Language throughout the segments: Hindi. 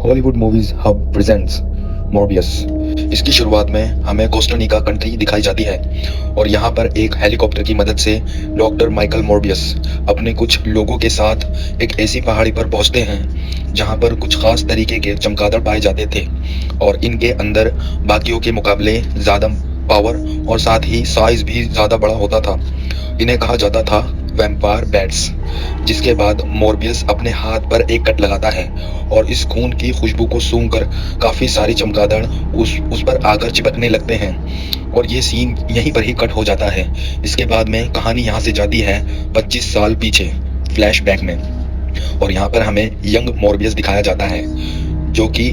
Hollywood movies hub presents Morbius. इसकी शुरुआत में हमें कोस्टारिका कंट्री दिखाई जाती है और यहाँ पर एक हेलीकॉप्टर की मदद से डॉक्टर माइकल मॉर्बियस अपने कुछ लोगों के साथ एक ऐसी पहाड़ी पर पहुँचते हैं जहाँ पर कुछ खास तरीके के चमगादड़ पाए जाते थे और इनके अंदर बाकियों के मुकाबले ज़्यादा पावर और साथ ही साइज भी ज़्यादा बड़ा होता था। इन्हें कहा जाता था वैम्पायर बैट्स। जिसके बाद मॉर्बियस अपने हाथ पर एक कट लगाता है और इस खून की खुशबू को सूंघकर काफ़ी सारी चमगादड़ उस पर आकर चिपकने लगते हैं और ये सीन यहीं पर ही कट हो जाता है। इसके बाद में कहानी यहाँ से जाती है 25 साल पीछे फ्लैशबैक में और यहाँ पर हमें यंग मॉर्बियस दिखाया जाता है जो कि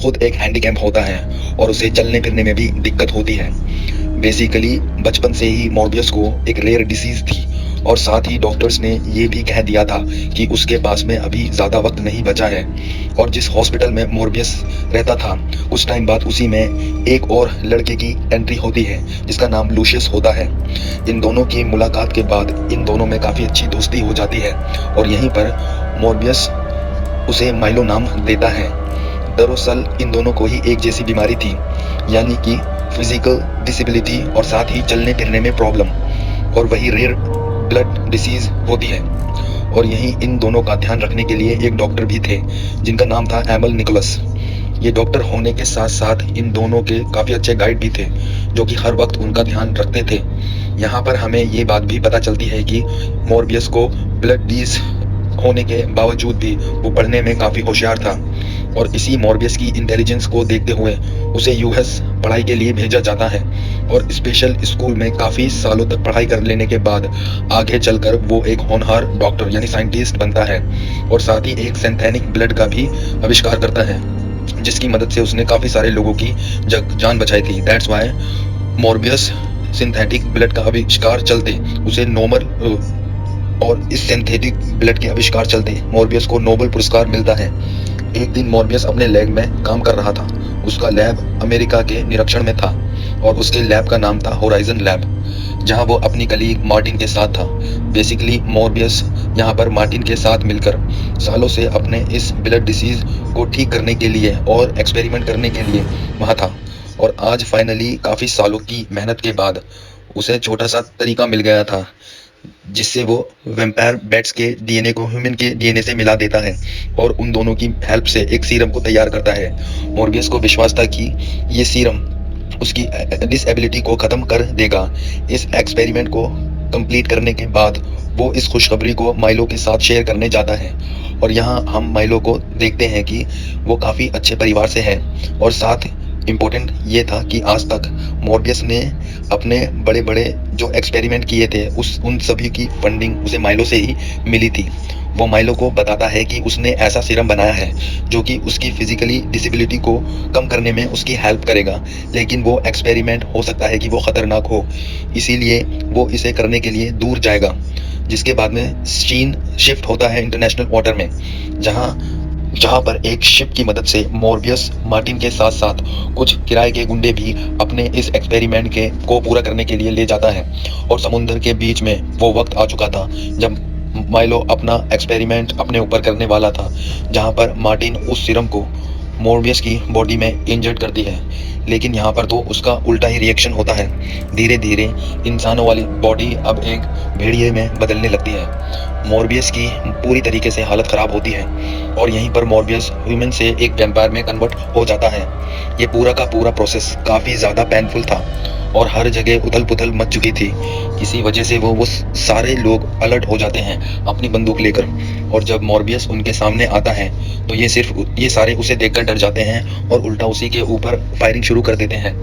खुद एक हैंडीकैप होता है और उसे चलने फिरने में भी दिक्कत होती है। बेसिकली बचपन से ही मॉर्बियस को एक रेयर डिसीज थी और साथ ही डॉक्टर्स ने ये भी कह दिया था कि उसके पास में अभी ज़्यादा वक्त नहीं बचा है और जिस हॉस्पिटल में मॉर्बियस रहता था कुछ टाइम बाद उसी में एक और लड़के की एंट्री होती है जिसका नाम लूशियस होता है। इन दोनों की मुलाकात के बाद इन दोनों में काफ़ी अच्छी दोस्ती हो जाती है और यहीं पर मॉर्बियस उसे माइलो नाम देता है। दरअसल इन दोनों को ही एक जैसी बीमारी थी यानी कि फिजिकल डिसेबिलिटी और साथ ही चलने फिरने में प्रॉब्लम और वही रेयर ब्लड डिसीज होती है। और यहीं इन दोनों का ध्यान रखने के लिए एक डॉक्टर भी थे जिनका नाम था एमल निकोलस। ये डॉक्टर होने के साथ साथ इन दोनों के काफ़ी अच्छे गाइड भी थे जो कि हर वक्त उनका ध्यान रखते थे। यहाँ पर हमें ये बात भी पता चलती है कि मॉर्बियस को ब्लड डिसीज होने के बावजूद भी वो पढ़ने में काफ़ी होशियार था और इसी मॉर्बियस की इंटेलिजेंस को देखते हुए उसे यूएस पढ़ाई के लिए भेजा जाता है और स्पेशल स्कूल में काफ़ी सालों तक पढ़ाई कर लेने के बाद आगे चलकर वो एक होनहार डॉक्टर यानी साइंटिस्ट बनता है और साथ ही एक सिंथेटिक ब्लड का भी आविष्कार करता है जिसकी मदद से उसने काफ़ी सारे लोगों की जान बचाई थी। That's why Morbius synthetic blood का आविष्कार चलते उसे नोबल और इस सिंथेटिक ब्लड के आविष्कार चलते मॉर्बियस को नोबेल पुरस्कार मिलता है। एक दिन मॉर्बियस अपने लैब में काम कर रहा था। उसका लैब अमेरिका के निरीक्षण में था और उसके लैब का नाम था होराइजन लैब जहां वो अपनी कलीग मार्टिन के साथ था। बेसिकली मॉर्बियस यहां पर मार्टिन के साथ मिलकर सालों से अपने इस ब्लड डिसीज को ठीक करने के लिए और एक्सपेरिमेंट करने के लिए वहाँ था और आज फाइनली काफ़ी सालों की मेहनत के बाद उसे छोटा सा तरीका मिल गया था जिससे वो वैम्पायर बैट्स के डीएनए को ह्यूमन के डीएनए से मिला देता है और उन दोनों की हेल्प से एक सीरम को तैयार करता है। मॉर्बियस को विश्वास था कि ये सीरम उसकी डिसेबिलिटी को ख़त्म कर देगा। इस एक्सपेरिमेंट को कंप्लीट करने के बाद वो इस खुशखबरी को माइलो के साथ शेयर करने जाता है और यहाँ हम माइलो को देखते हैं कि वो काफ़ी अच्छे परिवार से है और साथ इम्पोर्टेंट ये था कि आज तक मॉर्बियस ने अपने बड़े बड़े जो एक्सपेरिमेंट किए थे उन सभी की फंडिंग उसे माइलो से ही मिली थी। वो माइलो को बताता है कि उसने ऐसा सीरम बनाया है जो कि उसकी फिजिकली डिसेबिलिटी को कम करने में उसकी हेल्प करेगा, लेकिन वो एक्सपेरिमेंट हो सकता है कि वो ख़तरनाक हो, इसीलिए वो इसे करने के लिए दूर जाएगा। जिसके बाद में सीन शिफ्ट होता है इंटरनेशनल वाटर में जहां पर एक शिप की मदद से मॉर्बियस मार्टिन के साथ साथ कुछ किराए के गुंडे भी अपने इस एक्सपेरिमेंट को पूरा करने के लिए ले जाता है और समुद्र के बीच में वो वक्त आ चुका था जब माइलो अपना एक्सपेरिमेंट अपने ऊपर करने वाला था जहां पर मार्टिन उस सीरम को मॉर्बियस की बॉडी में इंजर्ड करती है, लेकिन यहाँ पर तो उसका उल्टा ही रिएक्शन होता है। धीरे धीरे इंसानों वाली बॉडी अब एक भेड़िए में बदलने लगती है। मॉर्बियस की पूरी तरीके से हालत ख़राब होती है और यहीं पर मॉर्बियस ह्यूमन से एक वैम्पायर में कन्वर्ट हो जाता है। ये पूरा का पूरा प्रोसेस काफ़ी ज़्यादा पेनफुल था और हर जगह उथल पुथल मच चुकी थी। इसी वजह से वो सारे लोग अलर्ट हो जाते हैं अपनी बंदूक लेकर और जब मॉर्बियस उनके सामने आता है तो ये सारे उसे देखकर डर जाते हैं और उल्टा उसी के ऊपर फायरिंग शुरू कर देते हैं।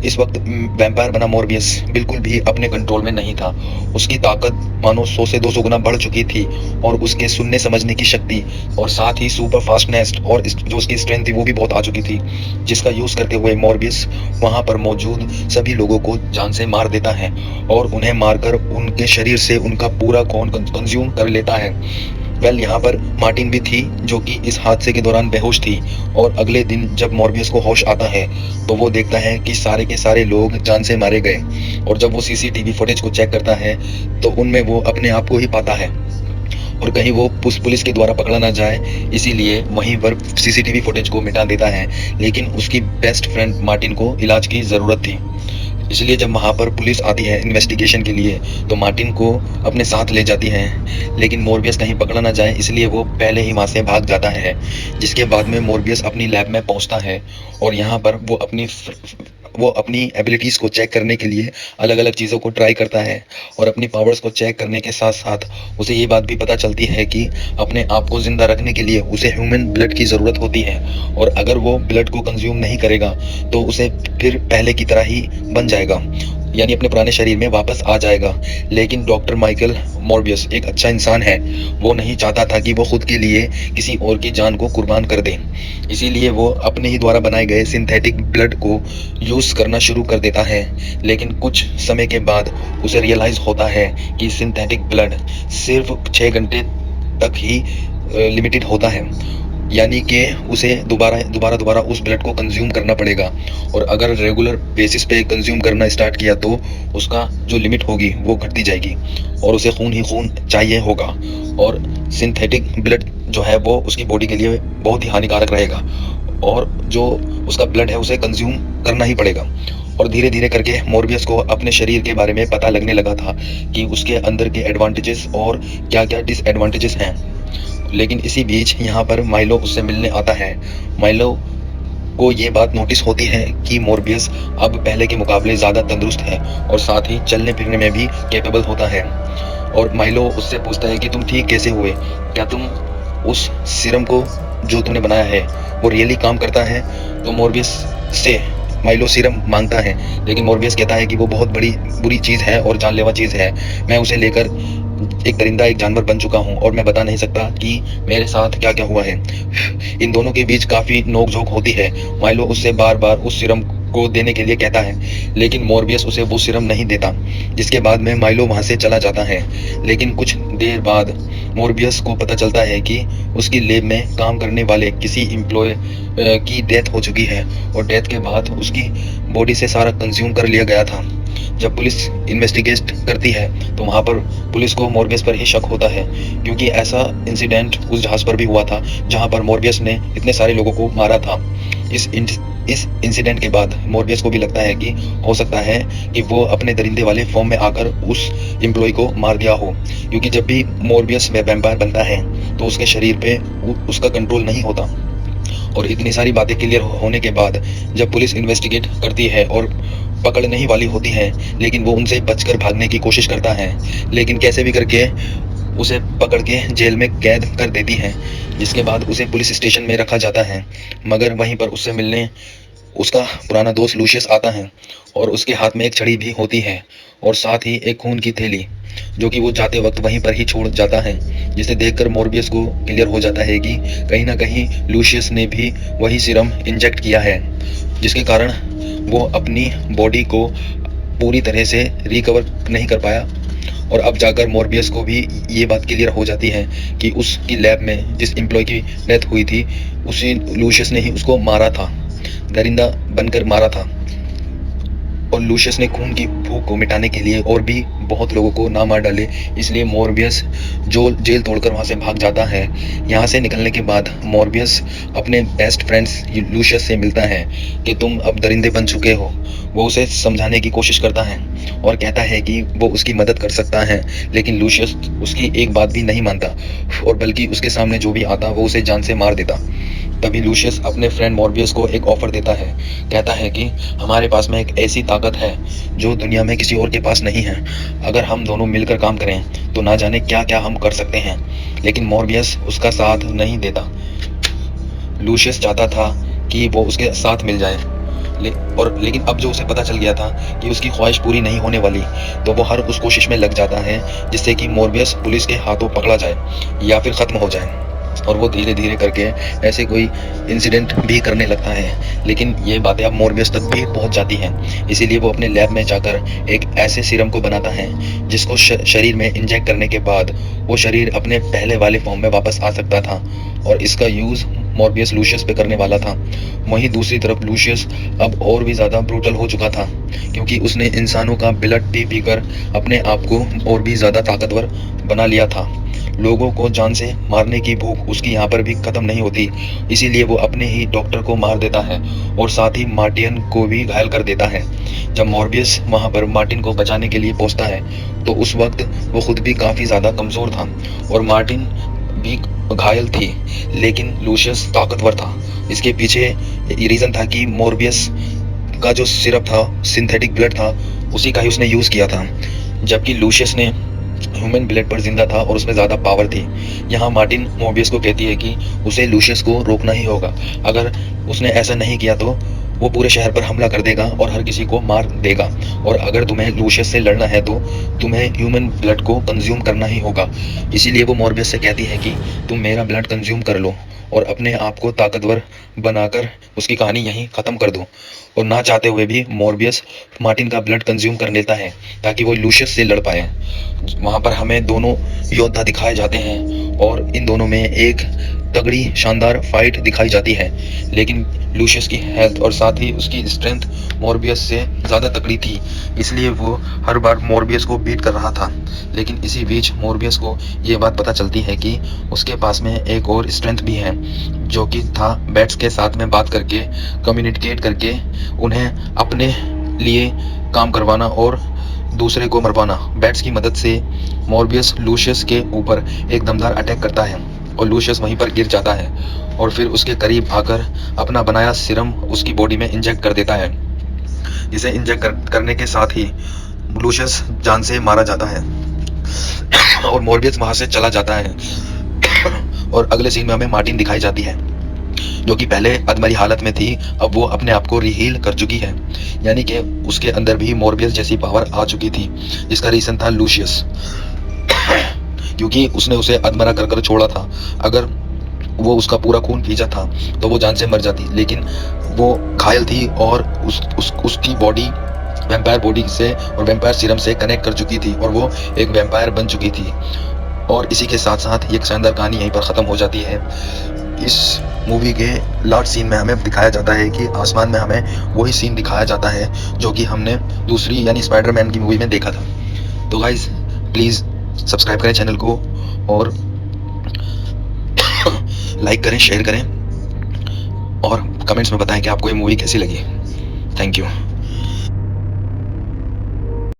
इस वक्त वैम्पायर बना मॉर्बियस बिल्कुल भी अपने कंट्रोल में नहीं था। उसकी ताकत मानो 100 से 200 गुना बढ़ चुकी थी और उसके सुनने समझने की शक्ति और साथ ही सुपर फास्टनेस और जो उसकी स्ट्रेंथ थी वो भी बहुत आ चुकी थी, जिसका यूज़ करते हुए मॉर्बियस वहाँ पर मौजूद सभी लोगों को जान से मार देता है और उन्हें मारकर उनके शरीर से उनका पूरा खून कंज्यूम कर लेता है। यहाँ पर मार्टिन भी थी जो कि इस हादसे के दौरान बेहोश थी और अगले दिन जब मॉर्बियस को होश आता है तो वो देखता है कि सारे के सारे लोग जान से मारे गए और जब वो सीसीटीवी फुटेज को चेक करता है तो उनमें वो अपने आप को ही पाता है और कहीं वो पुलिस के द्वारा पकड़ा ना जाए, इसीलिए वहीं पर सीसीटीवी फुटेज को मिटा देता है। लेकिन उसकी बेस्ट फ्रेंड मार्टिन को इलाज की ज़रूरत थी, इसलिए जब वहाँ पर पुलिस आती है इन्वेस्टिगेशन के लिए तो मार्टिन को अपने साथ ले जाती है। लेकिन मोर्बियस कहीं पकड़ा ना जाए, इसलिए वो पहले ही वहाँ से भाग जाता है। जिसके बाद में मोर्बियस अपनी लैब में पहुँचता है और यहाँ पर वो अपनी एबिलिटीज़ को चेक करने के लिए अलग अलग चीज़ों को ट्राई करता है। और अपनी पावर्स को चेक करने के साथ साथ उसे ये बात भी पता चलती है कि अपने आप को ज़िंदा रखने के लिए उसे ह्यूमन ब्लड की ज़रूरत होती है, और अगर वो ब्लड को कंज्यूम नहीं करेगा तो उसे फिर पहले की तरह ही बन जाएगा, यानी अपने पुराने शरीर में वापस आ जाएगा। लेकिन डॉक्टर माइकल मॉर्बियस एक अच्छा इंसान है, वो नहीं चाहता था कि वो खुद के लिए किसी और की जान को कुर्बान कर दे, इसीलिए वो अपने ही द्वारा बनाए गए सिंथेटिक ब्लड को यूज़ करना शुरू कर देता है। लेकिन कुछ समय के बाद उसे रियलाइज़ होता है कि सिंथेटिक ब्लड सिर्फ 6 घंटे तक ही लिमिटेड होता है, यानी कि उसे दोबारा उस ब्लड को कंज्यूम करना पड़ेगा। और अगर रेगुलर बेसिस पे कंज्यूम करना स्टार्ट किया तो उसका जो लिमिट होगी वो घटती जाएगी और उसे खून ही खून चाहिए होगा, और सिंथेटिक ब्लड जो है वो उसकी बॉडी के लिए बहुत ही हानिकारक रहेगा, और जो उसका ब्लड है उसे कंज्यूम करना ही पड़ेगा। और धीरे धीरे करके मोर्बियस को अपने शरीर के बारे में पता लगने लगा था कि उसके अंदर के एडवांटेजेस और क्या क्या डिसएडवांटेजेस हैं। लेकिन इसी बीच यहाँ पर माइलो उससे मिलने आता है। माइलो को ये बात नोटिस होती है कि मोर्बियस अब पहले के मुकाबले ज़्यादा तंदुरुस्त है और साथ ही चलने फिरने में भी कैपेबल होता है। और माइलो उससे पूछता है कि तुम ठीक कैसे हुए, क्या तुम उस सीरम को जो तुमने बनाया है वो रियली काम करता है। तो मोर्बियस से माइलो सीरम मांगता है, लेकिन मोर्बियस कहता है कि वो बहुत बुरी चीज़ है और जानलेवा चीज़ है। मैं उसे लेकर एक जानवर बन चुका हूँ और मैं बता नहीं सकता कि मेरे साथ क्या क्या हुआ है। इन दोनों के बीच काफ़ी नोकझोंक होती है। माइलो उससे बार बार उस सीरम को देने के लिए कहता है, लेकिन मोर्बियस उसे वो सीरम नहीं देता, जिसके बाद में माइलो वहाँ से चला जाता है। लेकिन कुछ देर बाद मोर्बियस को पता चलता है कि उसकी लैब में काम करने वाले किसी एम्प्लॉय की डेथ हो चुकी है, और डेथ के बाद उसकी बॉडी से सारा कंज्यूम कर लिया गया था। जब पुलिस इन्वेस्टिगेट करती है तो वहाँ पर पुलिस को मोर्बियस पर ही शक होता है, क्योंकि ऐसा इंसिडेंट उस जहाज़ पर भी हुआ था जहाँ पर मोर्बियस ने इतने सारे लोगों को मारा था। इस इंसिडेंट के बाद मोर्बियस को भी लगता है कि हो सकता है कि वो अपने दरिंदे वाले फॉर्म में आकर उस एम्प्लॉय को मार दिया हो, क्योंकि जब भी मोर्बियस वैम्पायर बनता है तो उसके शरीर पे उसका कंट्रोल नहीं होता। और इतनी सारी बातें क्लियर होने के बाद जब पुलिस इन्वेस्टिगेट करती है और पकड़ने ही वाली होती है, लेकिन वो उनसे बचकर भागने की कोशिश करता है, लेकिन कैसे भी करके उसे पकड़ के जेल में कैद कर देती है। जिसके बाद उसे पुलिस स्टेशन में रखा जाता है, मगर वहीं पर उससे मिलने उसका पुराना दोस्त लूशियस आता है, और उसके हाथ में एक छड़ी भी होती है और साथ ही एक खून की थैली, जो कि वो जाते वक्त वहीं पर ही छोड़ जाता है। जिसे देखकर मोर्बियस को क्लियर हो जाता है कि कहीं ना कहीं लूशियस ने भी वही सीरम इंजेक्ट किया है, जिसके कारण वो अपनी बॉडी को पूरी तरह से रिकवर नहीं कर पाया। और अब जाकर मोर्बियस को भी ये बात क्लियर हो जाती है कि उसकी लैब में जिस एम्प्लॉय की डेथ हुई थी उसी लूशियस ने ही उसको मारा था, दरिंदा बनकर मारा था। और लूशियस ने खून की भूख को मिटाने के लिए और भी बहुत लोगों को ना मार डाले, इसलिए मोर्बियस जो जेल तोड़कर वहाँ से भाग जाता है। यहाँ से निकलने के बाद मोर्बियस अपने बेस्ट फ्रेंड्स लूशियस से मिलता है कि तुम अब दरिंदे बन चुके हो। वो उसे समझाने की कोशिश करता है और कहता है कि वो उसकी मदद कर सकता है, लेकिन लूशियस उसकी एक बात भी नहीं मानता, और बल्कि उसके सामने जो भी आता वो उसे जान से मार देता। तभी लूशियस अपने फ्रेंड मॉर्बियस को एक ऑफर देता है, कहता है कि हमारे पास में एक ऐसी ताकत है जो दुनिया में किसी और के पास नहीं है। अगर हम दोनों मिलकर काम करें तो ना जाने क्या क्या हम कर सकते हैं। लेकिन मॉर्बियस उसका साथ नहीं देता। लूशियस चाहता था कि वो उसके साथ मिल जाए, लेकिन अब जो उसे पता चल गया था कि उसकी ख्वाहिश पूरी नहीं होने वाली, तो वो हर उस कोशिश में लग जाता है जिससे कि मॉर्बियस पुलिस के हाथों पकड़ा जाए या फिर ख़त्म हो जाए। और वो धीरे धीरे करके ऐसे कोई इंसिडेंट भी करने लगता है, लेकिन ये बातें अब मॉर्बियस तक भी पहुंच जाती हैं। इसीलिए वो अपने लैब में जाकर एक ऐसे सीरम को बनाता है जिसको शरीर में इंजेक्ट करने के बाद वो शरीर अपने पहले वाले फॉर्म में वापस आ सकता था, और इसका यूज़ मॉर्बियस लूशियस पे करने वाला था। वहीं दूसरी तरफ लूशियस अब और भी ज़्यादा ब्रूटल हो चुका था, क्योंकि उसने इंसानों का ब्लड पी पी कर अपने आप को और भी ज़्यादा ताकतवर बना लिया था। लोगों को जान से मारने की भूख उसकी यहाँ पर भी खत्म नहीं होती, इसीलिए वो अपने ही डॉक्टर को मार देता है और साथ ही मार्टिन को भी घायल कर देता है। जब मॉर्बियस वहाँ पर मार्टिन को बचाने के लिए पहुँचता है तो उस वक्त वो खुद भी काफ़ी ज़्यादा कमज़ोर था और मार्टिन भी घायल थी, लेकिन लूशियस ताकतवर था। इसके पीछे रीज़न था कि मॉर्बियस का जो सिरप था, सिंथेटिक ब्लड था, उसी का ही उसने यूज़ किया था, जबकि लूशियस ने ह्यूमन ब्लड पर जिंदा था और उसमें ज़्यादा पावर थी। यहाँ मार्टिन मॉर्बियस को कहती है कि उसे लूशियस को रोकना ही होगा, अगर उसने ऐसा नहीं किया तो वो पूरे शहर पर हमला कर देगा और हर किसी को मार देगा, और अगर तुम्हें लूशियस से लड़ना है तो तुम्हें ह्यूमन ब्लड को कंज्यूम करना ही होगा। इसीलिए वो मॉर्बियस से कहती है कि तुम मेरा ब्लड कंज्यूम कर लो और अपने आप को ताकतवर बनाकर उसकी कहानी यहीं ख़त्म कर दो। और ना चाहते हुए भी मॉर्बियस मार्टिन का ब्लड कंज्यूम कर लेता है ताकि वो लूशियस से लड़ पाए। वहाँ पर हमें दोनों योद्धा दिखाए जाते हैं और इन दोनों में एक तगड़ी शानदार फाइट दिखाई जाती है, लेकिन लूशियस की हेल्थ और साथ ही उसकी स्ट्रेंथ मॉर्बियस से ज़्यादा तगड़ी थी, इसलिए वो हर बार मॉर्बियस को बीट कर रहा था। लेकिन इसी बीच मॉर्बियस को ये बात पता चलती है कि उसके पास में एक और स्ट्रेंथ भी है, जो कि था बैट्स के साथ में बात करके, कम्युनिकेट करके उन्हें अपने लिए काम करवाना और दूसरे को मरवाना। बैट्स की मदद से मॉर्बियस लूशियस के ऊपर एक दमदार अटैक करता है और लूशियस वहीं पर गिर जाता है और फिर उसके करीब आकर अपना बनाया सीरम उसकी बॉडी में इंजेक्ट कर देता है, जिसे इंजेक्ट करने के साथ ही लूशियस जान से मारा जाता है और मॉर्बियस वहां से चला जाता है। और अगले सीन में हमें मार्टिन दिखाई जाती है, जो कि पहले अधमरी हालत में थी, अब वो अपने आप को रिहील कर चुकी है, यानी कि उसके अंदर भी मॉर्बियस जैसी पावर आ चुकी थी। इसका रीजन था लूशियस, क्योंकि उसने उसे अधमरा कर कर छोड़ा था। अगर वो उसका पूरा खून पी जाता तो वो जान से मर जाती, लेकिन वो घायल थी और उसकी बॉडी वैम्पायर बॉडी से और वैम्पायर सीरम से कनेक्ट कर चुकी थी और वो एक वैम्पायर बन चुकी थी। और इसी के साथ साथ ये शानदार कहानी यहीं पर ख़त्म हो जाती है। इस मूवी के लास्ट सीन में हमें दिखाया जाता है कि आसमान में हमें वही सीन दिखाया जाता है जो कि हमने दूसरी यानी स्पाइडरमैन की मूवी में देखा था। तो गाइस प्लीज़ सब्सक्राइब करें चैनल को और लाइक करें, शेयर करें और कमेंट्स में बताएं कि आपको ये मूवी कैसी लगी। Thank you.